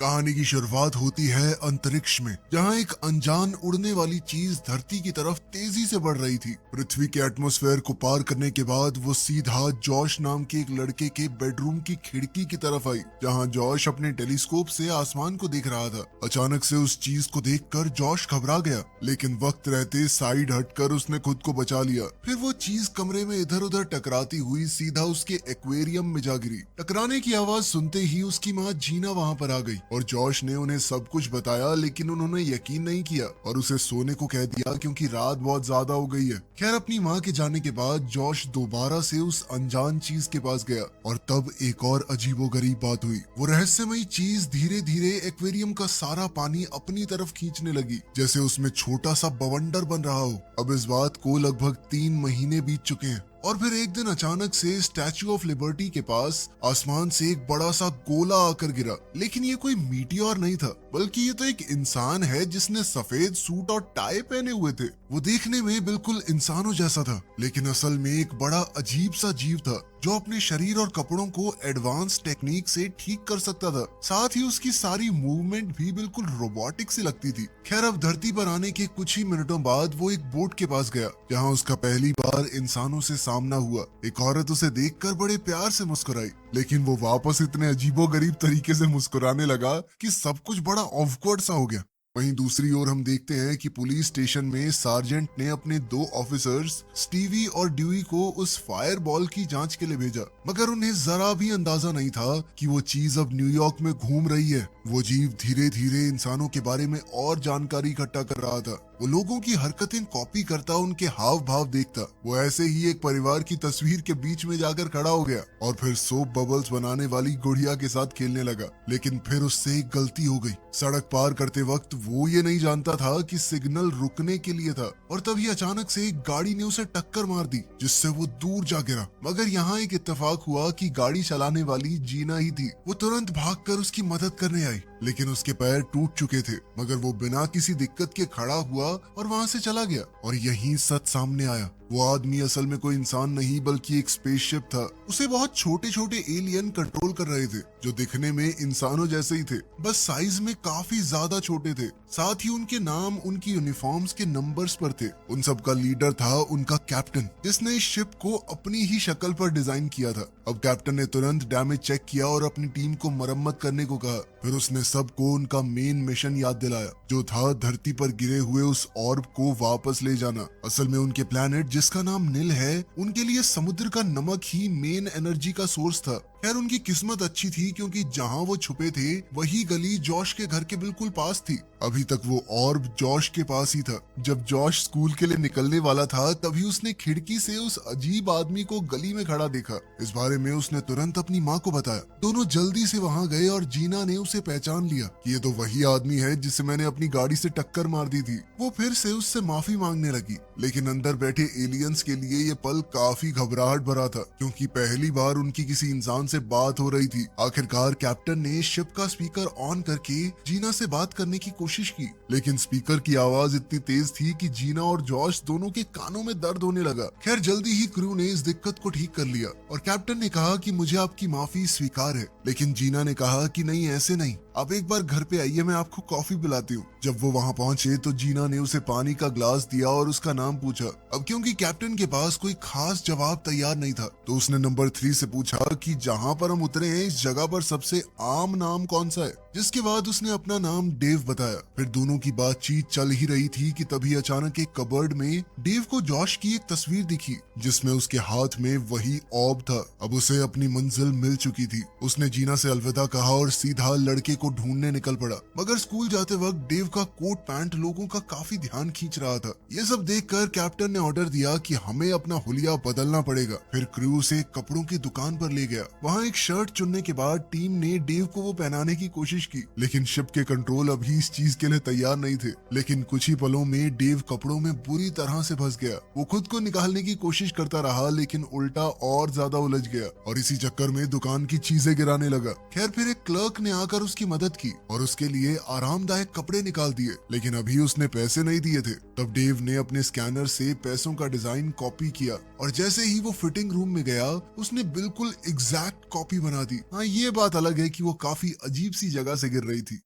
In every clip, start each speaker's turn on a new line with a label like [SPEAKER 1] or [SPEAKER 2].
[SPEAKER 1] कहानी की शुरुआत होती है अंतरिक्ष में, जहां एक अनजान उड़ने वाली चीज धरती की तरफ तेजी से बढ़ रही थी। पृथ्वी के एटमॉस्फेयर को पार करने के बाद वो सीधा जॉश नाम के एक लड़के के बेडरूम की खिड़की की तरफ आई, जहां जॉश अपने टेलीस्कोप से आसमान को देख रहा था। अचानक से उस चीज को देखकर जॉश घबरा गया, लेकिन वक्त रहते साइड हटकर उसने खुद को बचा लिया। फिर वो चीज कमरे में इधर उधर टकराती हुई सीधा उसके एक्वेरियम में जा गिरी। टकराने की आवाज सुनते ही उसकी माँ जीना वहां पर आ गई और जॉश ने उन्हें सब कुछ बताया, लेकिन उन्होंने यकीन नहीं किया और उसे सोने को कह दिया क्योंकि रात बहुत ज्यादा हो गई है। खैर, अपनी माँ के जाने के बाद जॉश दोबारा से उस अनजान चीज के पास गया और तब एक और अजीबोगरीब बात हुई। वो रहस्यमयी चीज धीरे धीरे एक्वेरियम का सारा पानी अपनी तरफ खींचने लगी, जैसे उसमें छोटा सा बवंडर बन रहा हो। अब इस बात को लगभग 3 महीने बीत चुके हैं और फिर एक दिन अचानक से स्टैच्यू ऑफ लिबर्टी के पास आसमान से एक बड़ा सा गोला आकर गिरा। लेकिन ये कोई मीटियोर नहीं था, बल्कि ये तो एक इंसान है जिसने सफेद सूट और टाई पहने हुए थे। वो देखने में बिल्कुल इंसानों जैसा था, लेकिन असल में एक बड़ा अजीब सा जीव था जो अपने शरीर और कपड़ों को एडवांस टेक्निक से ठीक कर सकता था। साथ ही उसकी सारी मूवमेंट भी बिल्कुल रोबोटिक सी लगती थी। खैर, अब धरती पर आने के कुछ ही मिनटों बाद वो एक बोट के पास गया, जहां उसका पहली बार इंसानों से सामना हुआ। एक औरत उसे देखकर बड़े प्यार से मुस्कुराई, लेकिन वो वापस इतने अजीबोगरीब तरीके से मुस्कुराने लगा कि सब कुछ बड़ा ऑकवर्ड सा हो गया। वहीं दूसरी ओर हम देखते हैं कि पुलिस स्टेशन में सार्जेंट ने अपने 2 ऑफिसर्स स्टीवी और ड्यूई को उस फायर बॉल की जांच के लिए भेजा, मगर उन्हें जरा भी अंदाजा नहीं था कि वो चीज अब न्यूयॉर्क में घूम रही है। वो जीव धीरे धीरे इंसानों के बारे में और जानकारी इकट्ठा कर रहा था। वो लोगों की हरकतें कॉपी करता, उनके हाव भाव देखता। वो ऐसे ही एक परिवार की तस्वीर के बीच में जाकर खड़ा हो गया और फिर सोप बबल्स बनाने वाली गुड़िया के साथ खेलने लगा। लेकिन फिर उससे एक गलती हो गई। सड़क पार करते वक्त वो ये नहीं जानता था कि सिग्नल रुकने के लिए था और तभी अचानक से एक गाड़ी ने उसे टक्कर मार दी, जिससे वो दूर जा गिरा। मगर यहाँ एक इत्तेफाक हुआ कि गाड़ी चलाने वाली जीना ही थी। वो तुरंत भागकर उसकी मदद करने आई, लेकिन उसके पैर टूट चुके थे। मगर वो बिना किसी दिक्कत के खड़ा हुआ और वहां से चला गया। और यहीं सच सामने आया। वो आदमी असल में कोई इंसान नहीं बल्कि एक स्पेसशिप था। उसे बहुत छोटे छोटे एलियन कंट्रोल कर रहे थे, जो दिखने में इंसानों जैसे ही थे, बस साइज में काफी ज्यादा छोटे थे। साथ ही उनके नाम उनकी यूनिफॉर्म्स के नंबर्स पर थे। उन सब का लीडर था उनका कैप्टन, जिसने इस शिप को अपनी ही शक्ल पर डिजाइन किया था। अब कैप्टन ने तुरंत डैमेज चेक किया और अपनी टीम को मरम्मत करने को कहा। फिर उसने सबको उनका मेन मिशन याद दिलाया, जो था धरती पर गिरे हुए उस ऑर्ब को वापस ले जाना। असल में उनके प्लेनेट, जिसका नाम नील है, उनके लिए समुद्र का नमक ही मेन एनर्जी का सोर्स था। खैर, उनकी किस्मत अच्छी थी क्योंकि जहां वो छुपे थे वही गली जॉश के घर के बिल्कुल पास थी। अभी तक वो ऑर्ब जॉश के पास ही था। जब जॉश स्कूल के लिए निकलने वाला था, तभी उसने खिड़की से उस अजीब आदमी को गली में खड़ा देखा। इस बारे में उसने तुरंत अपनी माँ को बताया। दोनों जल्दी से वहां गए और जीना ने उसे पहचान लिया कि ये तो वही आदमी है जिसे मैंने अपनी गाड़ी से टक्कर मार दी थी। वो फिर से उससे माफी मांगने लगी, लेकिन अंदर बैठे एलियंस के लिए ये पल काफी घबराहट भरा था, क्योंकि पहली बार उनकी किसी इंसान से बात हो रही थी। आखिरकार कैप्टन ने शिप का स्पीकर ऑन करके जीना से बात करने की कोशिश की, लेकिन स्पीकर की आवाज इतनी तेज थी कि जीना और जॉश दोनों के कानों में दर्द होने लगा। खैर, जल्दी ही क्रू ने इस दिक्कत को ठीक कर लिया और कैप्टन ने कहा कि मुझे आपकी माफी स्वीकार है। लेकिन जीना ने कहा कि नहीं, ऐसे नहीं, आप एक बार घर पे आइए, मैं आपको कॉफी पिलाती हूँ। जब वो वहाँ पहुंचे तो जीना ने उसे पानी का ग्लास दिया और उसका नाम पूछा। अब क्योंकि कैप्टन के पास कोई खास जवाब तैयार नहीं था, तो उसने नंबर 3 से पूछा कि जहाँ पर हम उतरे हैं, इस जगह पर सबसे आम नाम कौन सा है। जिसके बाद उसने अपना नाम डेव बताया। फिर दोनों की बातचीत चल ही रही थी कि तभी अचानक एक कबर्ड में डेव को जॉश की एक तस्वीर दिखी, जिसमें उसके हाथ में वही ऑर्ब था। अब उसे अपनी मंजिल मिल चुकी थी। उसने जीना से अलविदा कहा और सीधा लड़के को ढूंढने निकल पड़ा। मगर स्कूल जाते वक्त डेव का कोट पैंट लोगों का काफी ध्यान खींच रहा था। ये सब देखकर कैप्टन ने ऑर्डर दिया कि हमें अपना हुलिया बदलना पड़ेगा। फिर क्रू उसे कपड़ों की दुकान पर ले गया। वहाँ एक शर्ट चुनने के बाद टीम ने डेव को वो पहनाने की कोशिश की, लेकिन शिप के कंट्रोल अभी इस चीज के लिए तैयार नहीं थे। लेकिन कुछ ही पलों में डेव कपड़ों में बुरी तरह से फंस गया। वो खुद को निकालने की कोशिश करता रहा, लेकिन उल्टा और ज्यादा उलझ गया और इसी चक्कर में दुकान की चीजें गिराने लगा। खैर, फिर एक क्लर्क ने आकर उसकी मदद की और उसके लिए आरामदायक कपड़े निकाल दिए, लेकिन अभी उसने पैसे नहीं दिए थे। तब डेव ने अपने स्कैनर से पैसों का डिजाइन कॉपी किया और जैसे ही वो फिटिंग रूम में गया उसने बिल्कुल एग्जैक्ट कॉपी बना दी। हाँ, ये बात अलग है कि वो काफी अजीब सी जगह से गिर रही थी।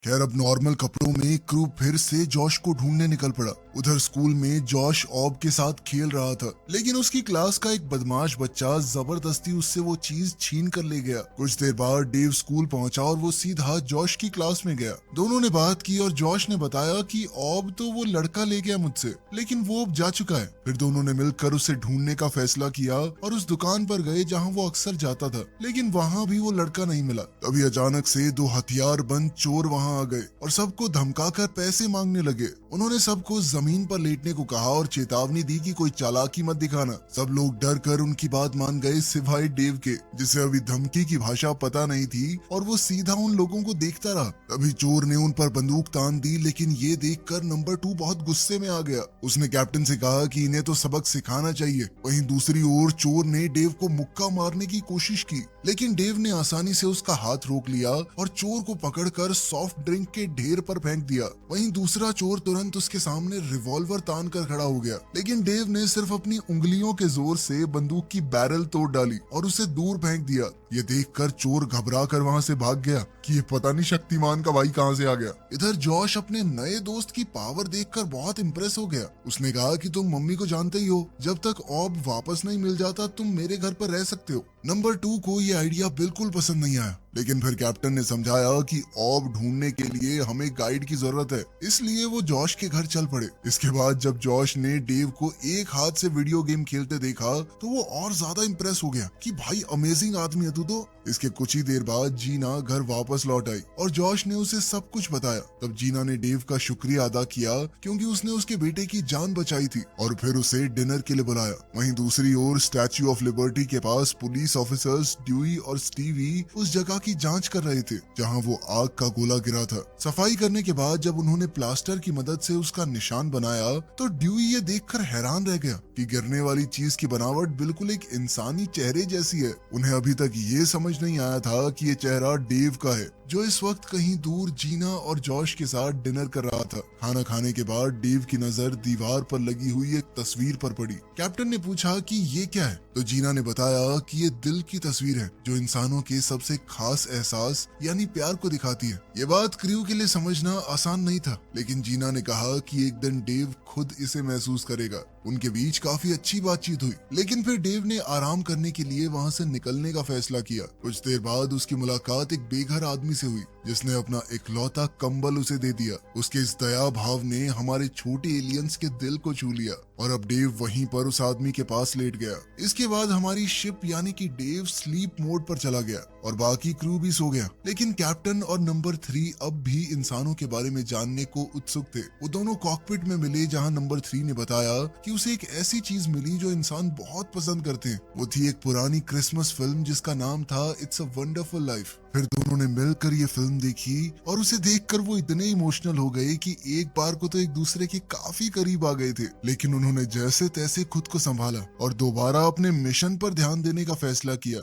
[SPEAKER 1] खैर, अब नॉर्मल कपड़ों में क्रू फिर से जॉश को ढूंढने निकल पड़ा। उधर स्कूल में जॉश ऑब के साथ खेल रहा था, लेकिन उसकी क्लास का एक बदमाश बच्चा जबरदस्ती उससे वो चीज छीन कर ले गया। कुछ देर बाद डेव स्कूल पहुंचा और वो सीधा जॉश की क्लास में गया। दोनों ने बात की और जॉश ने बताया कि ऑब तो वो लड़का ले गया मुझसे, लेकिन वो अब जा चुका है। फिर दोनों ने मिलकर उसे ढूंढने का फैसला किया और उस दुकान पर गए जहाँ वो अक्सर जाता था, लेकिन वहाँ भी वो लड़का नहीं मिला। तभी अचानक से दो हथियारबंद चोर वहाँ आ गए और सबको धमकाकर पैसे मांगने लगे। उन्होंने सबको जमीन पर लेटने को कहा और चेतावनी दी कि कोई चालाकी मत दिखाना। सब लोग डर कर उनकी बात मान गए सिवाय डेव के, जिसे अभी धमकी की भाषा पता नहीं थी और वो सीधा उन लोगों को देखता रहा। तभी चोर ने उन पर बंदूक तान दी, लेकिन ये देखकर नंबर 2 बहुत गुस्से में आ गया। उसने कैप्टन से कहा कि इन्हें तो सबक सिखाना चाहिए। वहीं दूसरी ओर चोर ने डेव को मुक्का मारने की कोशिश की, लेकिन डेव ने आसानी से उसका हाथ रोक लिया और चोर को पकड़कर सॉफ्ट ड्रिंक के ढेर पर फेंक दिया। वहीं दूसरा चोर तुरंत उसके सामने रिवॉल्वर तान कर खड़ा हो गया, लेकिन डेव ने सिर्फ अपनी उंगलियों के जोर से बंदूक की बैरल तोड़ डाली और उसे दूर फेंक दिया। ये देखकर चोर घबरा कर वहाँ से भाग गया कि ये पता नहीं शक्तिमान का भाई कहाँ से आ गया। इधर जॉश अपने नए दोस्त की पावर देखकर बहुत इम्प्रेस हो गया। उसने कहा कि तुम मम्मी को जानते ही हो, जब तक ऑब वापस नहीं मिल जाता तुम मेरे घर पर रह सकते हो। नंबर 2 को ये आइडिया बिल्कुल पसंद नहीं आया, लेकिन फिर कैप्टन ने समझाया कि ऑब ढूंढने के लिए हमें गाइड की जरूरत है, इसलिए वो जॉश के घर चल पड़े। इसके बाद जब जॉश ने डेव को एक हाथ से वीडियो गेम खेलते देखा तो वो और ज्यादा इम्प्रेस हो गया कि भाई अमेजिंग आदमी है तू तो। इसके कुछ ही देर बाद जीना घर वापस लौट आई और जॉश ने उसे सब कुछ बताया। तब जीना ने डेव का शुक्रिया अदा किया क्योंकि उसने उसके बेटे की जान बचाई थी और फिर उसे डिनर के लिए बुलाया। वहीं दूसरी ओर स्टैच्यू ऑफ लिबर्टी के पास पुलिस ऑफिसर्स ड्यूई और स्टीवी उस जगह की जांच कर रहे थे जहां वो आग का गोला गिरा था। सफाई करने के बाद जब उन्होंने प्लास्टर की मदद से उसका निशान बनाया तो ड्यूई ये देखकर हैरान रह गया कि गिरने वाली चीज की बनावट बिल्कुल एक इंसानी चेहरे जैसी है। उन्हें अभी तक ये समझ नहीं आया था कि ये चेहरा डेव का है, जो इस वक्त कहीं दूर जीना और जॉश के साथ डिनर कर रहा था। खाना खाने के बाद डेव की नजर दीवार पर लगी हुई एक तस्वीर पर पड़ी। कैप्टन ने पूछा कि ये क्या है, तो जीना ने बताया कि ये दिल की तस्वीर है जो इंसानों के सबसे खास एहसास यानी प्यार को दिखाती है। ये बात क्रू के लिए समझना आसान नहीं था, लेकिन जीना ने कहा कि एक दिन डेव खुद इसे महसूस करेगा। उनके बीच काफी अच्छी बातचीत हुई, लेकिन फिर डेव ने आराम करने के लिए वहाँ से निकलने का फैसला किया। कुछ देर बाद उसकी मुलाकात एक बेघर आदमी से हुई जिसने अपना इकलौता कंबल उसे दे दिया। उसके इस दया भाव ने हमारे छोटे एलियंस के दिल को छू लिया और अब डेव वहीं पर उस आदमी के पास लेट गया। इसके बाद हमारी शिप यानी कि डेव स्लीप मोड पर चला गया और बाकी क्रू भी सो गया, लेकिन कैप्टन और नंबर 3 अब भी इंसानों के बारे में जानने को उत्सुक थे। वो दोनों कॉकपिट में मिले जहां नंबर 3 ने बताया कि उसे एक ऐसी चीज मिली जो इंसान बहुत पसंद करते हैं। वो थी एक पुरानी क्रिसमस फिल्म जिसका नाम था इट्स अ वंडरफुल लाइफ। फिर दोनों ने मिलकर ये फिल्म देखी और उसे देखकर वो इतने इमोशनल हो गए कि एक बार को तो एक दूसरे के काफी करीब आ गए थे, लेकिन उन्होंने जैसे तैसे खुद को संभाला और दोबारा अपने मिशन पर ध्यान देने का फैसला किया।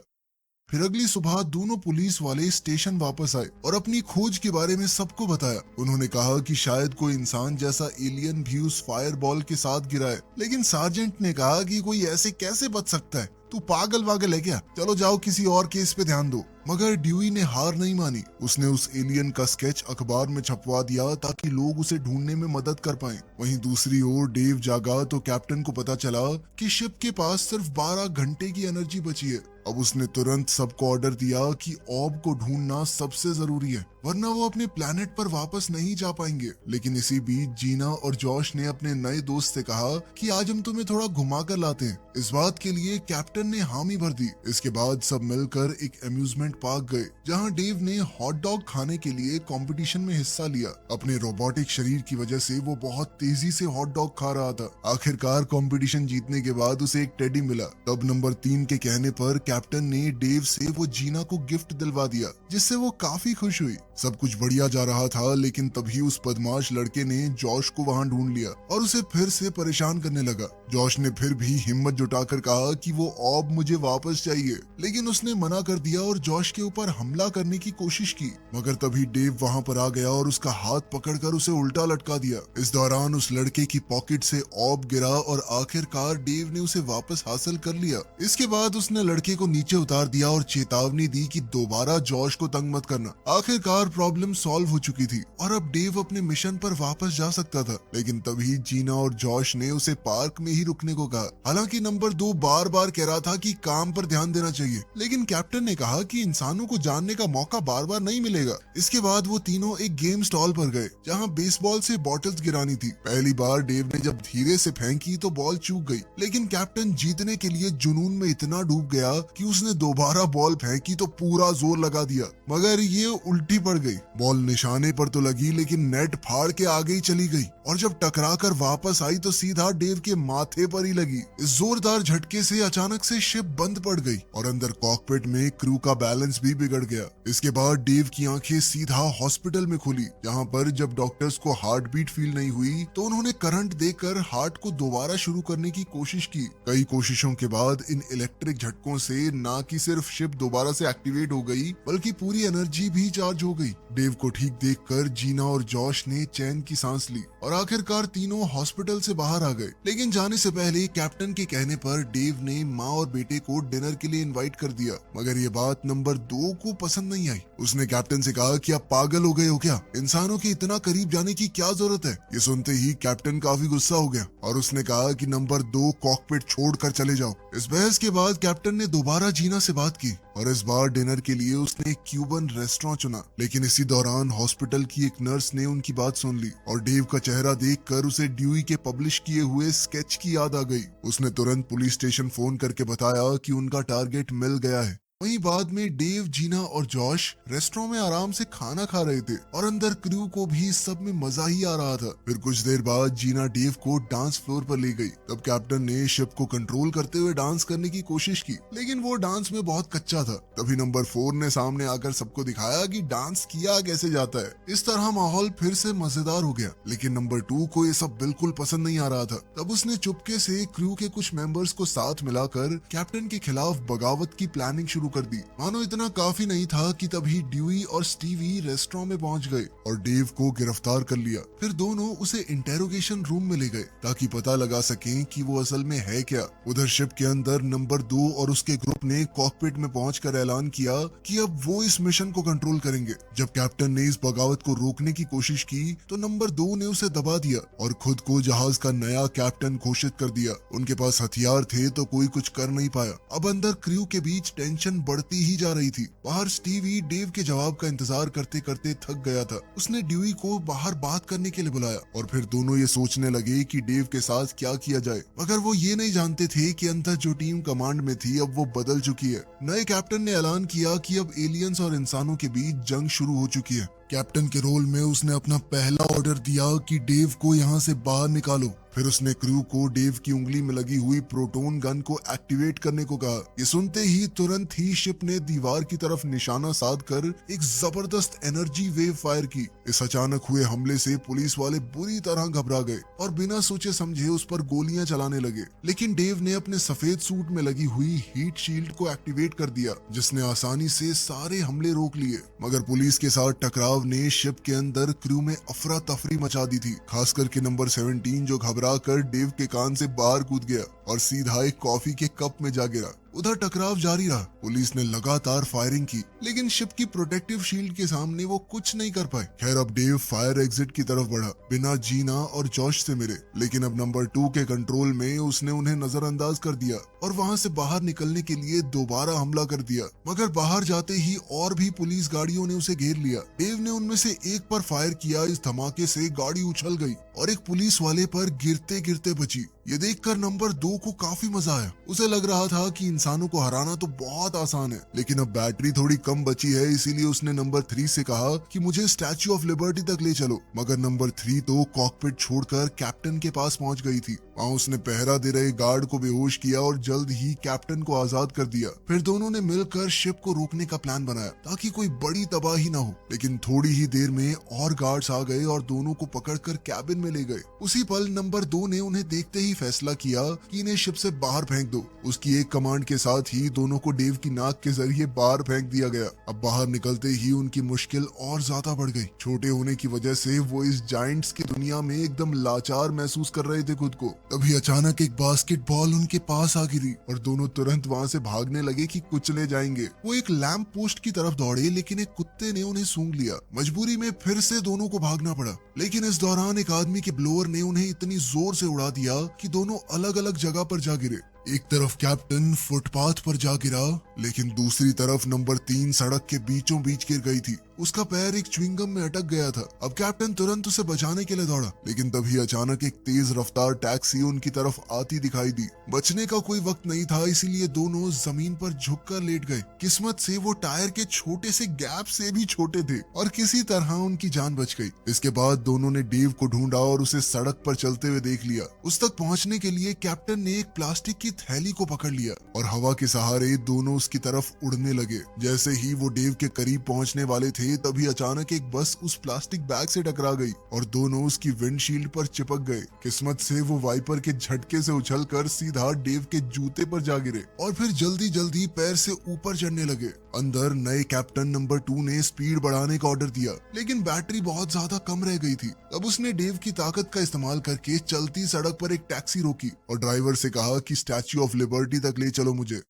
[SPEAKER 1] फिर अगली सुबह दोनों पुलिस वाले स्टेशन वापस आए और अपनी खोज के बारे में सबको बताया। उन्होंने कहा कि शायद कोई इंसान जैसा एलियन भी उस फायरबॉल के साथ गिरा है, लेकिन सार्जेंट ने कहा कि कोई ऐसे कैसे बच सकता है, तू पागल वागल है क्या, चलो जाओ किसी और केस पे ध्यान दो। मगर ड्यूई ने हार नहीं मानी। उसने उस एलियन का स्केच अखबार में छपवा दिया ताकि लोग उसे ढूंढने में मदद कर पाएं। वहीं दूसरी ओर डेव जागा तो कैप्टन को पता चला कि शिप के पास सिर्फ 12 घंटे की एनर्जी बची है। अब उसने तुरंत सबको ऑर्डर दिया कि ऑब को ढूंढना सबसे जरूरी है, वरना वो अपने प्लेनेट पर वापस नहीं जा पाएंगे। लेकिन इसी बीच जीना और जॉश ने अपने नए दोस्त से कहा कि आज हम तुम्हें थोड़ा घुमा कर लाते हैं। इस बात के लिए कैप्टन ने हामी भर दी। इसके बाद सब मिलकर एक अम्यूजमेंट पार्क गए जहां डेव ने हॉट डॉग खाने के लिए कंपटीशन में हिस्सा लिया। अपने रोबोटिक शरीर की वजह से वो बहुत तेजी से हॉट डॉग खा रहा था। आखिरकार कंपटीशन जीतने के बाद उसे एक टेडी मिला। तब नंबर 3 के कहने पर कैप्टन ने डेव से वो जीना को गिफ्ट दिलवा दिया, जिससे वो काफी खुश हुई। सब कुछ बढ़िया जा रहा था, लेकिन तभी उस बदमाश लड़के ने जॉश को वहां ढूंढ लिया और उसे फिर से परेशान करने लगा। जॉश ने फिर भी हिम्मत जुटाकर कहा कि वो ऑब मुझे वापस चाहिए, लेकिन उसने मना कर दिया और जॉश जॉश के ऊपर हमला करने की कोशिश की, मगर तभी डेव वहां पर आ गया और उसका हाथ पकड़कर उसे उल्टा लटका दिया। इस दौरान उस लड़के की पॉकेट से ऑब गिरा और आखिरकार डेव ने उसे वापस हासिल कर लिया। इसके बाद उसने लड़के को नीचे उतार दिया और चेतावनी दी कि दोबारा जॉश को तंग मत करना। आखिरकार प्रॉब्लम सॉल्व हो चुकी थी और अब डेव अपने मिशन पर वापस जा सकता था, लेकिन तभी जीना और जॉश ने उसे पार्क में ही रुकने को कहा। हालांकि नंबर 2 बार बार कह रहा था कि काम पर ध्यान देना चाहिए, लेकिन कैप्टन ने कहा कि इंसानों को जानने का मौका बार बार नहीं मिलेगा। इसके बाद वो तीनों एक गेम स्टॉल पर गए जहां बेसबॉल से बॉटल्स गिरानी थी। पहली बार डेव ने जब धीरे से फेंकी तो बॉल चूक गई, लेकिन कैप्टन जीतने के लिए जुनून में इतना डूब गया कि उसने दोबारा बॉल फेंकी तो पूरा जोर लगा दिया, मगर ये उल्टी पड़ गई। बॉल निशाने पर तो लगी लेकिन नेट फाड़ के आगे ही चली गई और जब टकरा कर वापस आई तो सीधा डेव के माथे पर ही लगी। इस जोरदार झटके से अचानक से शिप बंद पड़ गई और अंदर कॉकपिट में क्रू का बैलेंस भी बिगड़ गया। इसके बाद डेव की आंखें सीधा हॉस्पिटल में खुली, जहां पर जब डॉक्टर्स को हार्ट बीट फील नहीं हुई तो उन्होंने करंट देकर हार्ट को दोबारा शुरू करने की कोशिश की। कई कोशिशों के बाद इन इलेक्ट्रिक झटकों से न कि सिर्फ शिप दोबारा से एक्टिवेट हो गई बल्कि पूरी एनर्जी भी चार्ज हो गई। डेव को ठीक देखकर जीना और जॉश ने चैन की सांस ली और आखिरकार तीनों हॉस्पिटल से बाहर आ गए। लेकिन जाने से पहले कैप्टन के कहने पर डेव ने माँ और बेटे को डिनर के लिए इनवाइट कर दिया, मगर ये बात नंबर 2 को पसंद नहीं आई। उसने कैप्टन से कहा कि आप पागल हो गए हो क्या, इंसानों के इतना करीब जाने की क्या जरूरत है। ये सुनते ही कैप्टन काफी गुस्सा हो गया और उसने कहा कि नंबर 2 कॉकपिट छोड़कर चले जाओ। इस बहस के बाद कैप्टन ने दोबारा जीना से बात की और इस बार डिनर के लिए उसने एक क्यूबन रेस्टोरेंट चुना। लेकिन इसी दौरान हॉस्पिटल की एक नर्स ने उनकी बात सुन ली और डेव का चेहरा देखकर उसे ड्यूई के पब्लिश किए हुए स्केच की याद आ गई। उसने तुरंत पुलिस स्टेशन फोन करके बताया कि उनका टारगेट मिल गया है। वहीं बाद में डेव, जीना और जॉश रेस्टोरेंट में आराम से खाना खा रहे थे और अंदर क्रू को भी सब में मजा ही आ रहा था। फिर कुछ देर बाद जीना डेव को डांस फ्लोर पर ले गई। तब कैप्टन ने शिप को कंट्रोल करते हुए डांस करने की कोशिश की, लेकिन वो डांस में बहुत कच्चा था। तभी नंबर 4 ने सामने आकर सबको दिखाया कि डांस किया कैसे जाता है। इस तरह माहौल फिर से मजेदार हो गया, लेकिन नंबर 2 को ये सब बिल्कुल पसंद नहीं आ रहा था। तब उसने चुपके से क्रू के कुछ मेंबर्स को साथ मिलाकर कैप्टन के खिलाफ बगावत की प्लानिंग शुरू कर दी। मानो इतना काफी नहीं था कि तभी ड्यूई और स्टीवी रेस्टोरेंट में पहुंच गए और डेव को गिरफ्तार कर लिया। फिर दोनों उसे इंटेरोगेशन रूम में ले गए ताकि पता लगा सकें कि वो असल में है क्या। उधर शिप के अंदर नंबर 2 और उसके ग्रुप ने कॉकपिट में पहुंचकर ऐलान किया कि अब वो इस मिशन को कंट्रोल करेंगे। जब कैप्टन ने इस बगावत को रोकने की कोशिश की तो नंबर 2 ने उसे दबा दिया और खुद को जहाज का नया कैप्टन घोषित कर दिया। उनके पास हथियार थे तो कोई कुछ कर नहीं पाया। अब अंदर क्रू के बीच टेंशन बढ़ती ही जा रही थी। बाहर स्टीवी डेव के जवाब का इंतजार करते करते थक गया था। उसने ड्यूई को बाहर बात करने के लिए बुलाया और फिर दोनों ये सोचने लगे कि डेव के साथ क्या किया जाए, मगर वो ये नहीं जानते थे कि अंदर जो टीम कमांड में थी अब वो बदल चुकी है। नए कैप्टन ने ऐलान किया कि अब एलियंस और इंसानों के बीच जंग शुरू हो चुकी है। कैप्टन के रोल में उसने अपना पहला ऑर्डर दिया कि डेव को यहाँ से बाहर निकालो। फिर उसने क्रू को डेव की उंगली में लगी हुई प्रोटोन गन को एक्टिवेट करने को कहा। ये सुनते ही तुरंत ही शिप ने दीवार की तरफ निशाना साध कर एक जबरदस्त एनर्जी वेव फायर की। इस अचानक हुए हमले से पुलिस वाले बुरी तरह घबरा गए और बिना सोचे समझे उस पर गोलियां चलाने लगे। लेकिन डेव ने अपने सफेद सूट में लगी हुई हीट शील्ड को एक्टिवेट कर दिया, जिसने आसानी से सारे हमले रोक लिए। मगर पुलिस के साथ टकराव ने शिप के अंदर क्रू में अफरा तफरी मचा दी थी, खास करके नंबर 17 जो घबरा कर डेव के कान से बाहर कूद गया और सीधा एक कॉफी के कप में जा गिरा। उधर टकराव जारी रहा। पुलिस ने लगातार फायरिंग की, लेकिन शिप की प्रोटेक्टिव शील्ड के सामने वो कुछ नहीं कर पाए। खैर अब डेव फायर एग्जिट की तरफ बढ़ा, बिना जीना और जॉश से मिले। लेकिन अब नंबर 2 के कंट्रोल में उसने उन्हें नजरअंदाज कर दिया और वहां से बाहर निकलने के लिए दोबारा हमला कर दिया। मगर बाहर जाते ही और भी पुलिस गाड़ियों ने उसे घेर लिया। डेव ने उनमें से एक पर फायर किया। इस धमाके से गाड़ी उछल गई और एक पुलिस वाले पर गिरते गिरते बची। ये देखकर नंबर 2 को काफी मजा आया। उसे लग रहा था कि इंसानों को हराना तो बहुत आसान है, लेकिन अब बैटरी थोड़ी कम बची है, इसीलिए उसने नंबर 3 से कहा कि मुझे स्टैच्यू ऑफ लिबर्टी तक ले चलो। मगर नंबर 3 तो कॉकपिट छोड़कर कैप्टन के पास पहुंच गई थी वहाँ उसने पहरा दे रहे गार्ड को बेहोश किया और जल्द ही कैप्टन को आजाद कर दिया। फिर दोनों ने मिलकर शिप को रोकने का प्लान बनाया ताकि कोई बड़ी तबाही ना हो, लेकिन थोड़ी ही देर में और गार्ड्स आ गए और दोनों को पकड़कर कैबिन में ले गए। उसी पल नंबर 2 ने उन्हें देखते ही फैसला किया कि इन्हें शिप से बाहर फेंक दो। उसकी एक कमांड के साथ ही दोनों को डेव की नाक के जरिए बाहर फेंक दिया गया। अब बाहर निकलते ही उनकी मुश्किल और ज्यादा बढ़ गई। छोटे होने की वजह से वो इस जायंट्स की दुनिया में एकदम लाचार महसूस कर रहे थे खुद को। तभी अचानक एक बास्केटबॉल उनके पास आ गिरी और दोनों तुरंत वहां से भागने लगे कि कुचले जाएंगे। वो एक लैंप पोस्ट की तरफ दौड़े, लेकिन एक कुत्ते ने उन्हें सूंघ लिया। मजबूरी में फिर से दोनों को भागना पड़ा, लेकिन इस दौरान एक आदमी के ब्लोअर ने उन्हें इतनी जोर से उड़ा दिया कि दोनों अलग अलग जगह पर जा गिरे। एक तरफ कैप्टन फुटपाथ पर जा गिरा, लेकिन दूसरी तरफ नंबर 3 सड़क के बीचों बीच गिर गई थी। उसका पैर एक च्युइंगम में अटक गया था। अब कैप्टन तुरंत उसे बचाने के लिए दौड़ा, लेकिन तभी अचानक एक तेज रफ्तार टैक्सी उनकी तरफ आती दिखाई दी। बचने का कोई वक्त नहीं था, इसीलिए दोनों जमीन पर झुककर लेट गए। किस्मत से वो टायर के छोटे से गैप से भी छोटे थे और किसी तरह उनकी जान बच गई। इसके बाद दोनों ने डेव को ढूंढा और उसे सड़क पर चलते हुए देख लिया। उस तक पहुंचने के लिए कैप्टन ने एक प्लास्टिक की थैली को पकड़ लिया और हवा के सहारे दोनों उसकी तरफ उड़ने लगे। जैसे ही वो डेव के करीब पहुंचने वाले थे, तभी अचानक एक बस उस प्लास्टिक बैग से टकरा गई और दोनों उसकी विंडशील्ड पर चिपक गए। किस्मत से वो वाइपर के झटके से उछलकर सीधा डेव के जूते पर जा गिरे और फिर जल्दी जल्दी पैर से ऊपर चढ़ने लगे। अंदर नए कैप्टन नंबर 2 ने स्पीड बढ़ाने का ऑर्डर दिया, लेकिन बैटरी बहुत ज्यादा कम रह गई थी। अब उसने डेव की ताकत का इस्तेमाल करके चलती सड़क पर एक टैक्सी रोकी और ड्राइवर से कहा कि स्टैच्यू ऑफ लिबर्टी तक ले चलो मुझे।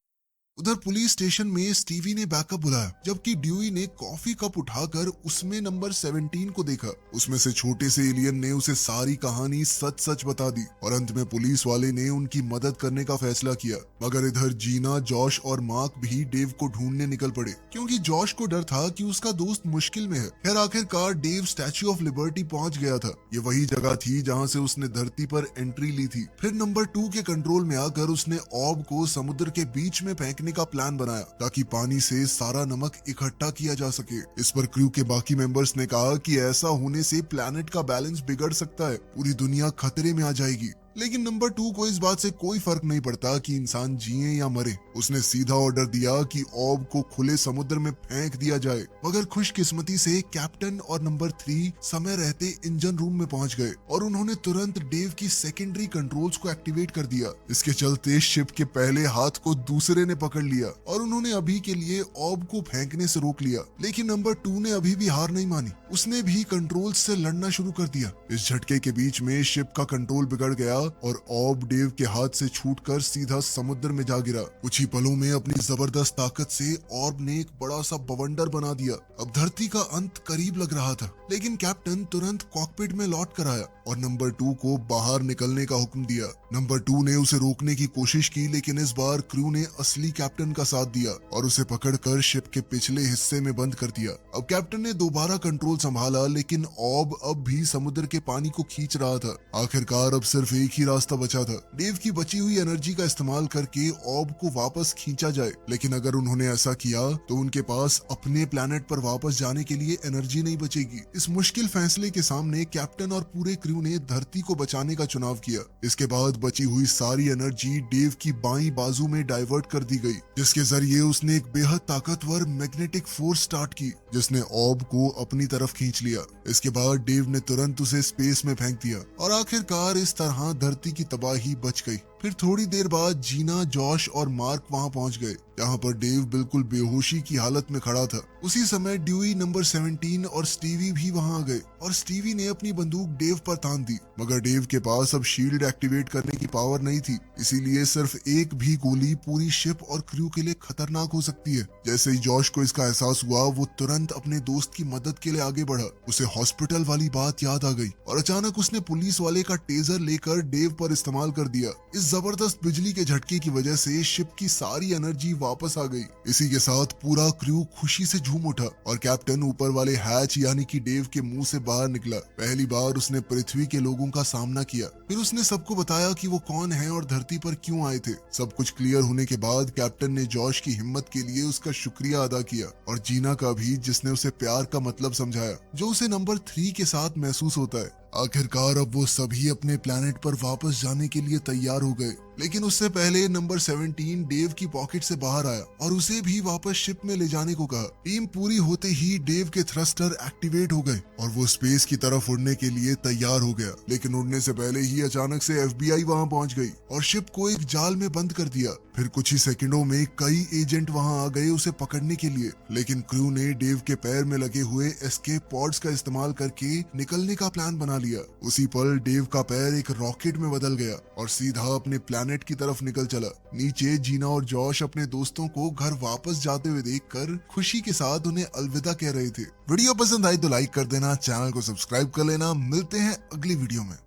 [SPEAKER 1] उधर पुलिस स्टेशन में स्टीवी ने बैकअप बुलाया, जबकि ड्यूई ने कॉफी कप उठाकर उसमें नंबर 17 को देखा। उसमें से छोटे से एलियन ने उसे सारी कहानी सच सच बता दी और अंत में पुलिस वाले ने उनकी मदद करने का फैसला किया। मगर इधर जीना, जॉश और मार्क भी डेव को ढूंढने निकल पड़े, क्योंकि जॉश को डर था कि उसका दोस्त मुश्किल में है। खैर आखिरकार डेव स्टैच्यू ऑफ लिबर्टी पहुंच गया था। ये वही जगह थी जहां से उसने धरती पर एंट्री ली थी। फिर नंबर 2 के कंट्रोल में आकर उसने ऑब को समुद्र के बीच में फेंकने का प्लान बनाया ताकि पानी से सारा नमक इकट्ठा किया जा सके। इस पर क्रू के बाकी मेंबर्स ने कहा कि ऐसा होने से प्लैनेट का बैलेंस बिगड़ सकता है, पूरी दुनिया खतरे में आ जाएगी। लेकिन नंबर 2 को इस बात से कोई फर्क नहीं पड़ता कि इंसान जिए या मरे। उसने सीधा ऑर्डर दिया कि ऑब को खुले समुद्र में फेंक दिया जाए। मगर खुशकिस्मती से कैप्टन और नंबर 3 समय रहते इंजन रूम में पहुंच गए और उन्होंने तुरंत डेव की सेकेंडरी कंट्रोल्स को एक्टिवेट कर दिया। इसके चलते शिप के पहले हाथ को दूसरे ने पकड़ लिया और उन्होंने अभी के लिए ऑब को फेंकने से रोक लिया। लेकिन नंबर 2 ने अभी भी हार नहीं मानी। उसने भी कंट्रोल से लड़ना शुरू कर दिया। इस झटके के बीच में शिप का कंट्रोल बिगड़ गया और ऑब डेव के हाथ से छूटकर सीधा समुद्र में जा गिरा। कुछ ही पलों में अपनी जबरदस्त ताकत से ऑब ने एक बड़ा सा बवंडर बना दिया। अब धरती का अंत करीब लग रहा था, लेकिन कैप्टन तुरंत कॉकपिट में लौट कर आया और नंबर 2 को बाहर निकलने का हुक्म दिया। नंबर 2 ने उसे रोकने की कोशिश की, लेकिन इस बार क्रू ने असली कैप्टन का साथ दिया और उसे पकड़कर शिप के पिछले हिस्से में बंद कर दिया। अब कैप्टन ने दोबारा कंट्रोल संभाला, लेकिन ऑब अब भी समुद्र के पानी को खींच रहा था। आखिरकार अब सिर्फ एक ही रास्ता बचा था, डेव की बची हुई एनर्जी का इस्तेमाल करके ऑब को वापस खींचा जाए। लेकिन अगर उन्होंने ऐसा किया तो उनके पास अपने प्लेनेट पर वापस जाने के लिए एनर्जी नहीं बचेगी। इस मुश्किल फैसले के सामने कैप्टन और पूरे क्रू ने धरती को बचाने का चुनाव किया। इसके बाद बची हुई सारी एनर्जी डेव की बाईं बाजू में डाइवर्ट कर दी गई, जिसके जरिए उसने एक बेहद ताकतवर मैग्नेटिक फोर्स स्टार्ट की, जिसने ऑब को अपनी तरफ खींच लिया। इसके बाद डेव ने तुरंत उसे स्पेस में फेंक दिया और आखिरकार इस तरह धरती की तबाही बच गई। फिर थोड़ी देर बाद जीना, जॉश और मार्क वहां पहुंच गए, जहां पर डेव बिल्कुल बेहोशी की हालत में खड़ा था। उसी समय ड्यूई, नंबर 17 और स्टीवी भी वहां आ गए और स्टीवी ने अपनी बंदूक डेव पर तान दी। मगर डेव के पास अब शील्ड एक्टिवेट करने की पावर नहीं थी, इसीलिए सिर्फ एक भी गोली पूरी शिप और क्रू के लिए खतरनाक हो सकती है। जैसे ही जॉश को इसका एहसास हुआ, वो तुरंत अपने दोस्त की मदद के लिए आगे बढ़ा। उसे हॉस्पिटल वाली बात याद आ गई और अचानक उसने पुलिस वाले का टेजर लेकर डेव पर इस्तेमाल कर दिया। इस जबरदस्त बिजली के झटके की वजह से शिप की सारी एनर्जी वापस आ गई। इसी के साथ पूरा क्रू खुशी से झूम उठा और कैप्टन ऊपर वाले हैच यानी कि डेव के मुंह से बाहर निकला। पहली बार उसने पृथ्वी के लोगों का सामना किया। फिर उसने सबको बताया कि वो कौन है और धरती पर क्यों आए थे। सब कुछ क्लियर होने के बाद कैप्टन ने जॉश की हिम्मत के लिए उसका शुक्रिया अदा किया और जीना का भी, जिसने उसे प्यार का मतलब समझाया, जो उसे नंबर 3 के साथ महसूस होता है। आखिरकार अब वो सभी अपने प्लेनेट पर वापस जाने के लिए तैयार हो गए, लेकिन उससे पहले नंबर 17 डेव की पॉकेट से बाहर आया और उसे भी वापस शिप में ले जाने को कहा। टीम पूरी होते ही डेव के थ्रस्टर एक्टिवेट हो गए और वो स्पेस की तरफ उड़ने के लिए तैयार हो गया, लेकिन उड़ने से पहले ही अचानक से FBI वहां पहुंच गई और शिप को एक जाल में बंद कर दिया। फिर कुछ ही सेकंडों में कई एजेंट वहां आ गए उसे पकड़ने के लिए, लेकिन क्रू ने डेव के पैर में लगे हुए एस्केप पॉड्स का इस्तेमाल करके निकलने का प्लान बना लिया। उसी पल डेव का पैर एक रॉकेट में बदल गया और सीधा अपने प्लेनेट की तरफ निकल चला। नीचे जीना और जॉश अपने दोस्तों को घर वापस जाते हुए देखकर खुशी के साथ उन्हें अलविदा कह रहे थे। वीडियो पसंद आई तो लाइक कर देना, चैनल को सब्सक्राइब कर लेना। मिलते हैं अगली वीडियो में।